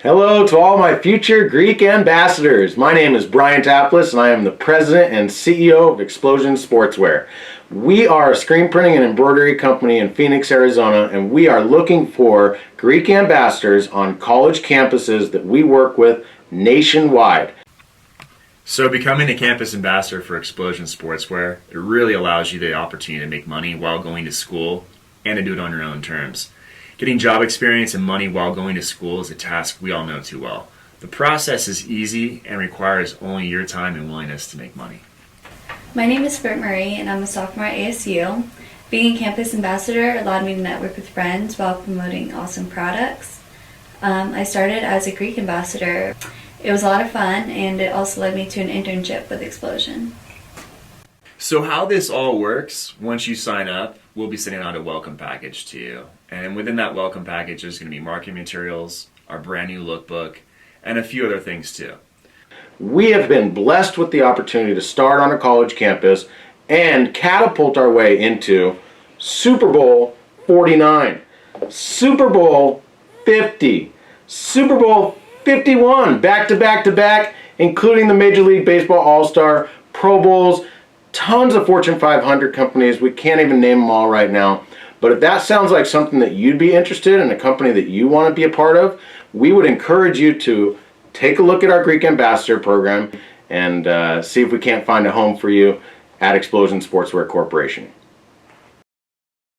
Hello to all my future Greek ambassadors. My name is Brian Taplis and I am the president and CEO of Explosion Sportswear. We are a screen printing and embroidery company in Phoenix, Arizona, and we are looking for Greek ambassadors on college campuses that we work with nationwide. So becoming a campus ambassador for Explosion Sportswear, it really allows you the opportunity to make money while going to school and to do it on your own terms. Getting job experience and money while going to school is a task we all know too well. The process is easy and requires only your time and willingness to make money. My name is Britt Murray and I'm a sophomore at ASU. Being a campus ambassador allowed me to network with friends while promoting awesome products. I started as a Greek ambassador. It was a lot of fun and it also led me to an internship with Explosion. So how this all works, once you sign up, we'll be sending out a welcome package to you. And within that welcome package, there's going to be marketing materials, our brand new lookbook, and a few other things too. We have been blessed with the opportunity to start on a college campus and catapult our way into Super Bowl 49, Super Bowl 50, Super Bowl 51, back to back to back, including the Major League Baseball All-Star, Pro Bowls, tons of Fortune 500 companies. We can't even name them all right now. But if that sounds like something that you'd be interested in, a company that you want to be a part of, we would encourage you to take a look at our Greek Ambassador program and see if we can't find a home for you at Explosion Sportswear Corporation.